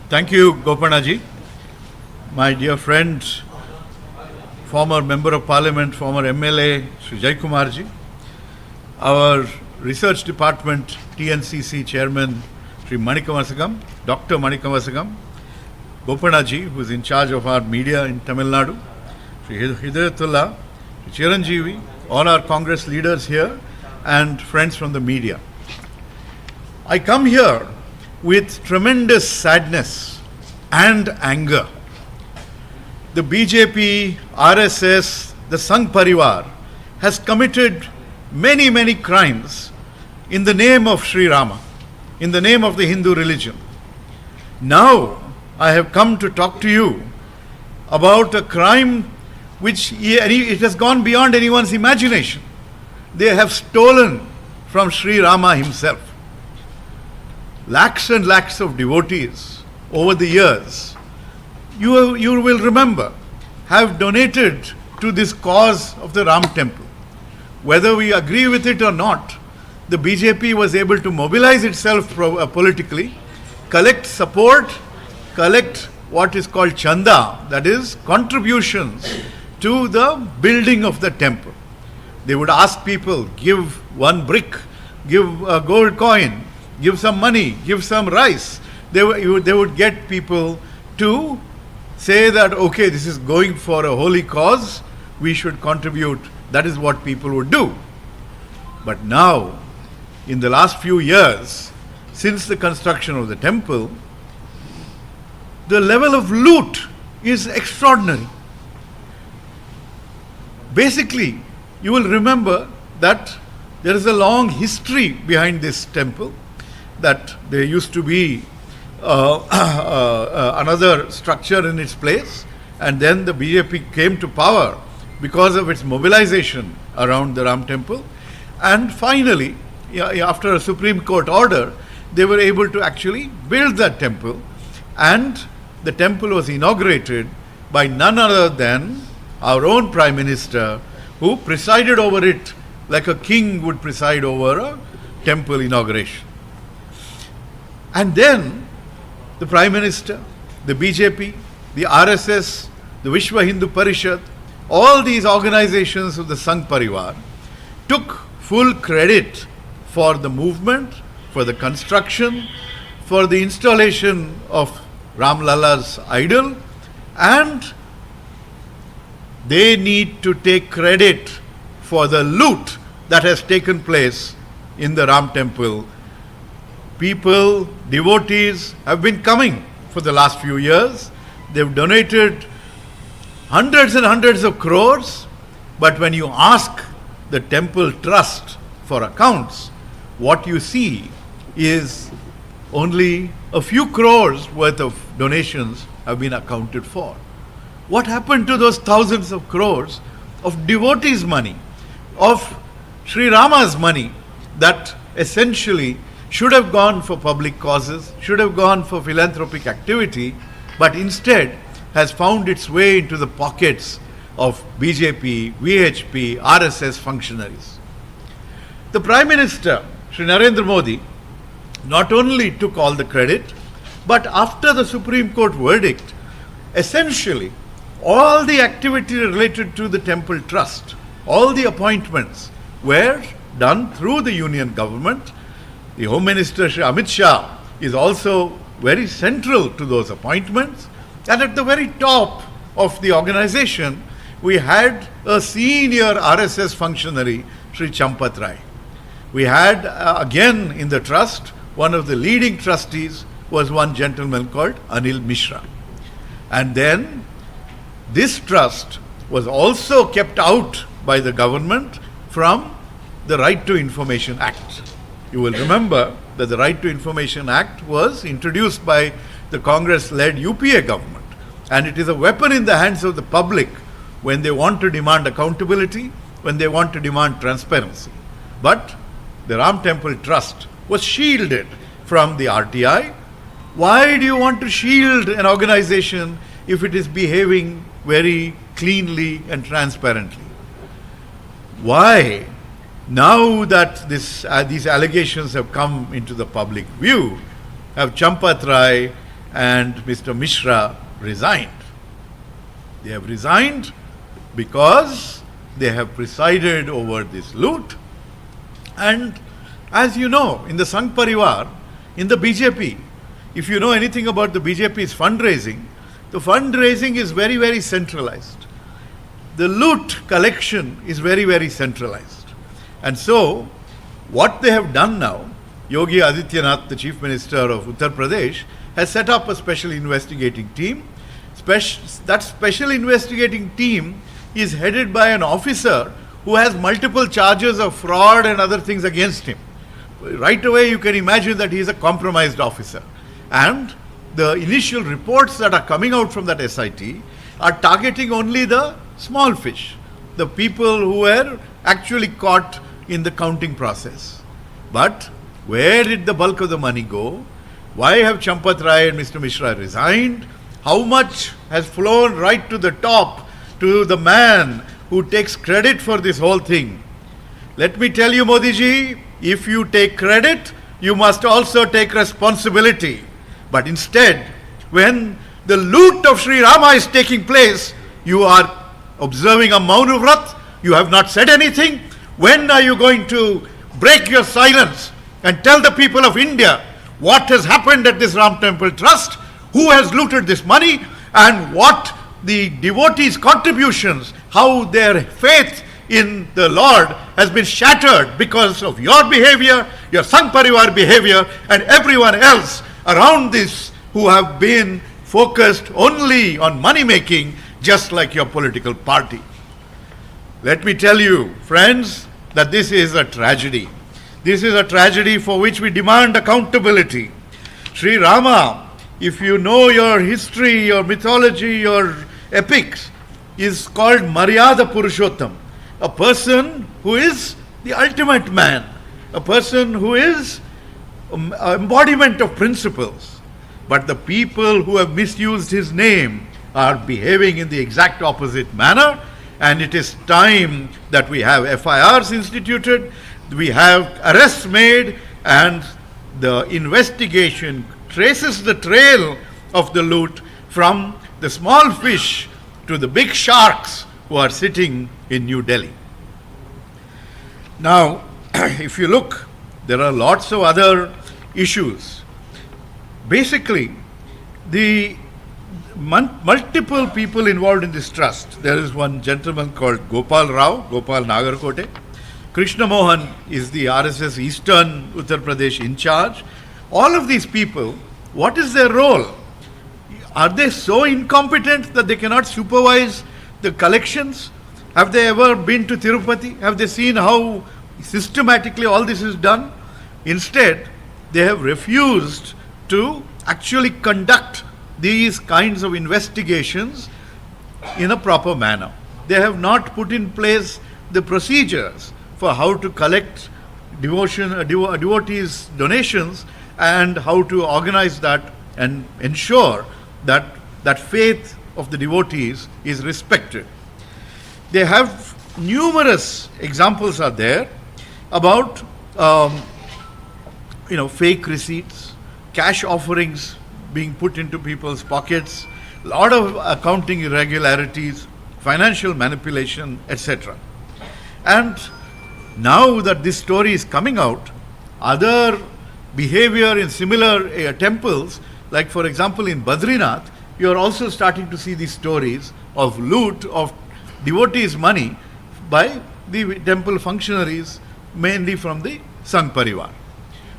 Thank you, Gopanaji. My dear friend, former Member of Parliament, former MLA, Shri Jaykumarji, our Research Department TNCC Chairman, Shri Manikavasagam, Dr. Manikavasagam, Gopanaji, who is in charge of our media in Tamil Nadu, Shri Hidayatullah, Shri Chiranjeevi, all our Congress leaders here, and friends from the media. I come here with tremendous sadness and anger. The BJP, RSS, the Sangh Parivar has committed many crimes in the name of Sri Rama, in the name of the Hindu religion. Now, I have come to talk to you about a crime which it has gone beyond anyone's imagination. They have stolen from Sri Rama himself. Lakhs and lakhs of devotees over the years, you will remember, have donated to this cause of the Ram temple. Whether we agree with it or not, the BJP was able to mobilize itself politically, collect support, collect what is called chanda, that is contributions to the building of the temple. They would ask people, give one brick, give a gold coin, give some money, give some rice. They would get people to say that, okay, this is going for a holy cause, we should contribute. That is what people would do. But now, in the last few years, since the construction of the temple, the level of loot is extraordinary. Basically, you will remember that there is a long history behind this temple, that there used to be another structure in its place, and then the BJP came to power because of its mobilization around the Ram temple, and finally, after a Supreme Court order, they were able to actually build that temple, and the temple was inaugurated by none other than our own Prime Minister, who presided over it like a king would preside over a temple inauguration. And then the Prime Minister, the BJP, the RSS, the Vishwa Hindu Parishad, all these organizations of the Sangh Parivar took full credit for the movement, for the construction, for the installation of Ram Lala's idol, and they need to take credit for the loot that has taken place in the Ram temple. People, devotees have been coming for the last few years. They've donated hundreds and hundreds of crores, but when you ask the temple trust for accounts, what you see is only a few crores worth of donations have been accounted for. What happened to those thousands of crores of devotees' money, of Sri Rama's money, that essentially should have gone for public causes, should have gone for philanthropic activity, but instead has found its way into the pockets of BJP, VHP, RSS functionaries? The Prime Minister, Shri Narendra Modi, not only took all the credit, but after the Supreme Court verdict, essentially all the activity related to the temple trust, all the appointments were done through the union government. The Home Minister, Shri Amit Shah, is also very central to those appointments. And at the very top of the organization, we had a senior RSS functionary, Shri Champat Rai. We had, again in the trust, one of the leading trustees was one gentleman called Anil Mishra. And then this trust was also kept out by the government from the Right to Information Act. You will remember that the Right to Information Act was introduced by the Congress-led UPA government, and it is a weapon in the hands of the public when they want to demand accountability, when they want to demand transparency. But the Ram Temple Trust was shielded from the RTI. Why do you want to shield an organization if it is behaving very cleanly and transparently? Why Now that these allegations have come into the public view, have Champat Rai and Mr. Mishra resigned. They have resigned because they have presided over this loot. And as you know, in the Sangh Parivar, in the BJP, if you know anything about the BJP's fundraising, the fundraising is very, very centralized. The loot collection is very, very centralized. And so, what they have done now, Yogi Adityanath, the Chief Minister of Uttar Pradesh, has set up a special investigating team. That special investigating team is headed by an officer who has multiple charges of fraud and other things against him. Right away, you can imagine that he is a compromised officer. And the initial reports that are coming out from that SIT are targeting only the small fish, the people who were actually caught in the counting process. But where did the bulk of the money go? Why have Champat Rai and Mr. Mishra resigned? How much has flown right to the top, to the man who takes credit for this whole thing? Let me tell you, Modi ji, if you take credit, you must also take responsibility. But instead, when the loot of Sri Rama is taking place, you are observing a Mauna Vrat, you have not said anything. When are you going to break your silence and tell the people of India what has happened at this Ram Temple Trust, who has looted this money, and what the devotees' contributions, how their faith in the Lord has been shattered because of your behavior, your Sangh Parivar behavior, and everyone else around this who have been focused only on money making, just like your political party. Let me tell you, friends, that this is a tragedy. This is a tragedy for which we demand accountability. Sri Rama, if you know your history, your mythology, your epics, is called Maryada Purushottam, a person who is the ultimate man, a person who is an embodiment of principles. But the people who have misused his name are behaving in the exact opposite manner, and it is time that we have FIRs instituted, we have arrests made, and the investigation traces the trail of the loot from the small fish to the big sharks who are sitting in New Delhi. Now, if you look, there are lots of other issues. Basically, the multiple people involved in this trust. There is one gentleman called Gopal Nagarkote. Krishna Mohan is the RSS Eastern Uttar Pradesh in charge. All of these people, what is their role? Are they so incompetent that they cannot supervise the collections? Have they ever been to Tirupati? Have they seen how systematically all this is done? Instead, they have refused to actually conduct these kinds of investigations in a proper manner. They have not put in place the procedures for how to collect devotees' donations and how to organize that and ensure that that faith of the devotees is respected. They have numerous examples are there about fake receipts, cash offerings being put into people's pockets, a lot of accounting irregularities, financial manipulation, etc. And now that this story is coming out, other behavior in similar temples, like for example in Badrinath, you are also starting to see these stories of loot of devotees' money by the temple functionaries, mainly from the Sangh Parivar.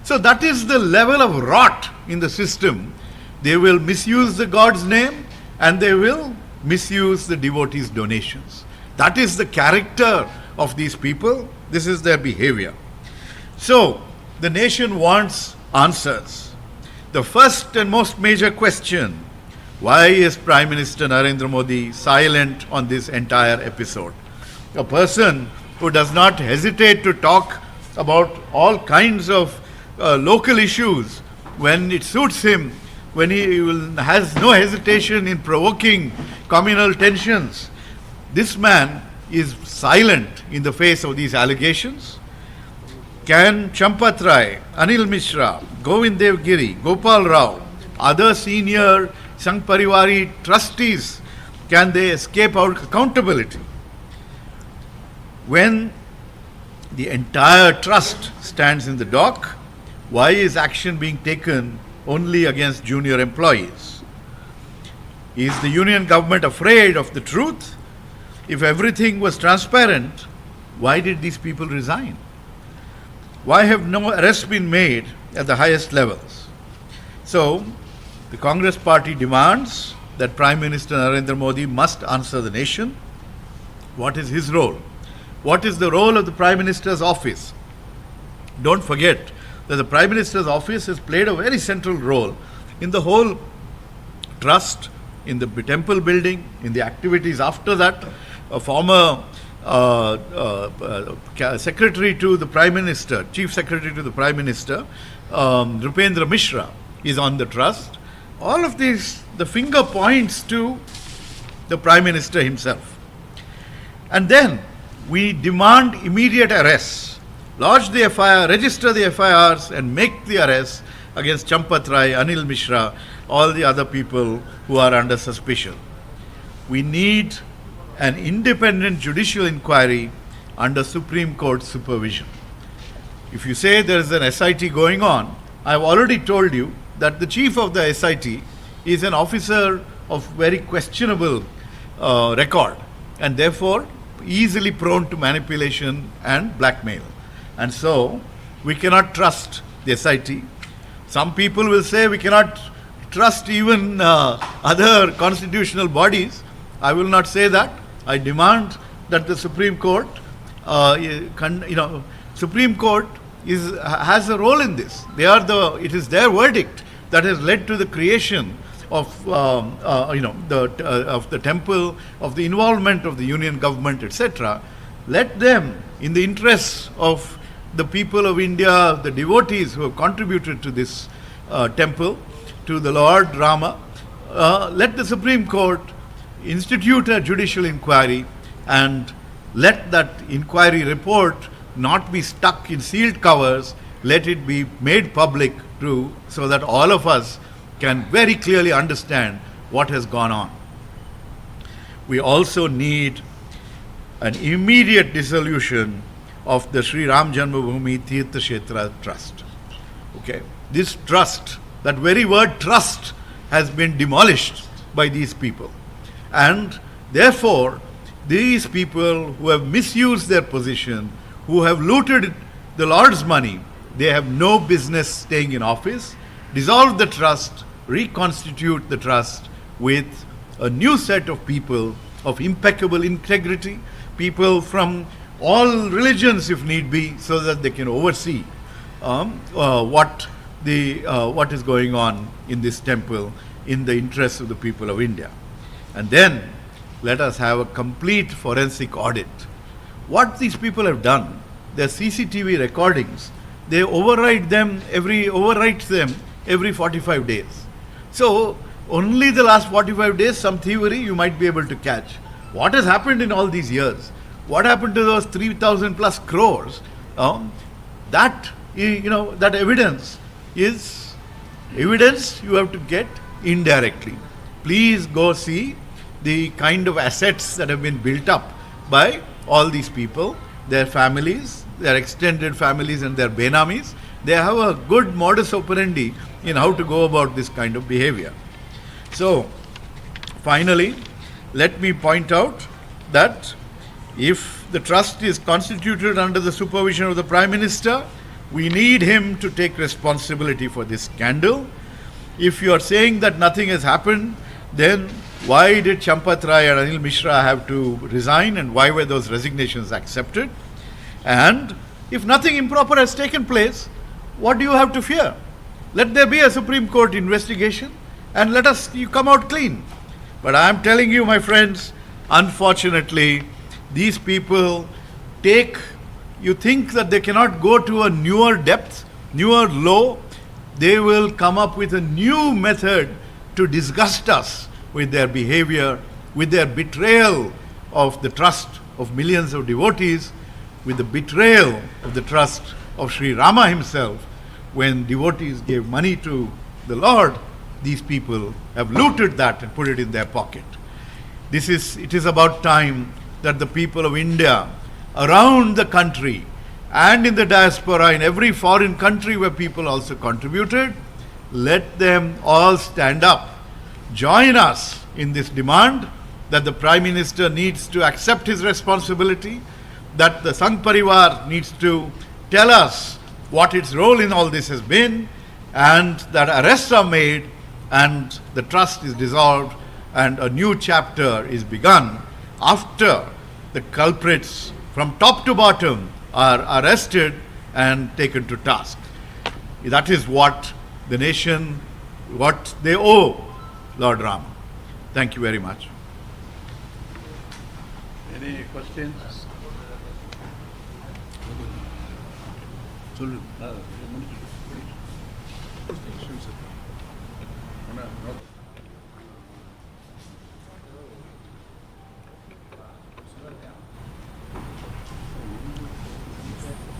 So that is the level of rot in the system. They will misuse the God's name and they will misuse the devotees' donations. That is the character of these people. This is their behavior. So the nation wants answers. The first and most major question: why is Prime Minister Narendra Modi silent on this entire episode? A person who does not hesitate to talk about all kinds of local issues when it suits him, when he has no hesitation in provoking communal tensions. This man is silent in the face of these allegations, Can Champat Rai, Anil Mishra, Govind Dev Giri, Gopal Rao, other senior Sangh Parivari trustees, can they escape our accountability? When the entire trust stands in the dock, why is action being taken only against junior employees? Is the union government afraid of the truth? If everything was transparent, why did these people resign? Why have no arrests been made at the highest levels? So, the Congress party demands that Prime Minister Narendra Modi must answer the nation. What is his role? What is the role of the Prime Minister's office? Don't forget that the Prime Minister's office has played a very central role in the whole trust, in the temple building, in the activities after that. A former secretary to the Prime Minister, Chief Secretary to the Prime Minister, Rupendra Mishra, is on the trust. All of these, the finger points to the Prime Minister himself. And then we demand immediate arrests. Lodge the FIR, register the FIRs and make the arrests against Champat Rai, Anil Mishra, all the other people who are under suspicion. We need an independent judicial inquiry under Supreme Court supervision. If you say there is an SIT going on, I have already told you that the chief of the SIT is an officer of very questionable record and therefore easily prone to manipulation and blackmail. And so we cannot trust the SIT. Some people will say we cannot trust even other constitutional bodies. I will not say that. I demand that the Supreme Court, Supreme Court has a role in this. It is their verdict that has led to the creation of the temple, of the involvement of the union government, etc. Let them, in the interests of the people of India, the devotees who have contributed to this temple, to the Lord Rama, let the Supreme Court institute a judicial inquiry and let that inquiry report not be stuck in sealed covers. Let it be made public so that all of us can very clearly understand what has gone on. We also need an immediate dissolution of the Shri Ram Janmabhoomi Tirtha Kshetra Trust. Okay, this trust, that very word trust, has been demolished by these people. And therefore, these people who have misused their position, who have looted the Lord's money, they have no business staying in office. Dissolve the trust, reconstitute the trust with a new set of people of impeccable integrity, people from all religions if need be, so that they can oversee what is going on in this temple in the interests of the people of India. And then let us have a complete forensic audit. What these people have done, their CCTV recordings, they overwrite them every 45 days. So only the last 45 days, some thievery you might be able to catch. What has happened in all these years? What happened to those 3,000 plus crores? That evidence is evidence you have to get indirectly. Please go see the kind of assets that have been built up by all these people, their families, their extended families and their benamis. They have a good modus operandi in how to go about this kind of behavior. So, finally, let me point out that if the trust is constituted under the supervision of the Prime Minister, we need him to take responsibility for this scandal. If you are saying that nothing has happened, then why did Champat Rai and Anil Mishra have to resign, and why were those resignations accepted? And if nothing improper has taken place, what do you have to fear? Let there be a Supreme Court investigation and you come out clean. But I am telling you, my friends, unfortunately, these people you think that they cannot go to a newer depth, newer low. They will come up with a new method to disgust us with their behavior, with their betrayal of the trust of millions of devotees, with the betrayal of the trust of Sri Rama himself, when devotees gave money to the Lord, these people have looted that and put it in their pocket. It is about time that the people of India, around the country and in the diaspora, in every foreign country where people also contributed, let them all stand up, join us in this demand that the Prime Minister needs to accept his responsibility, that the Sangh Parivar needs to tell us what its role in all this has been, and that arrests are made and the trust is dissolved and a new chapter is begun after the culprits from top to bottom are arrested and taken to task. That is what the nation, what they owe Lord Ram. Thank you very much. Any questions?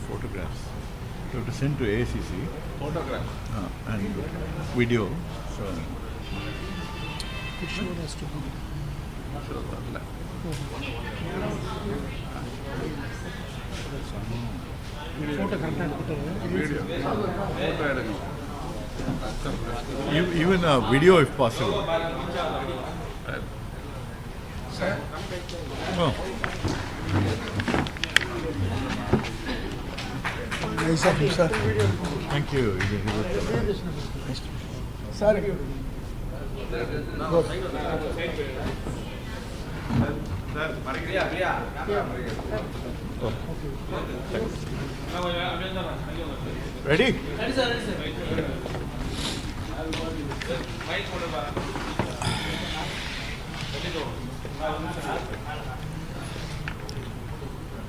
Photographs. You have to send to AACC. Photograph. And video. So. Even a video if possible. Oh. Nice of you, sir. Thank you. Sir. Ready?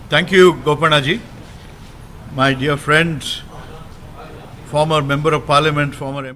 Thank you, Gopanaji. My dear friend, former Member of Parliament, former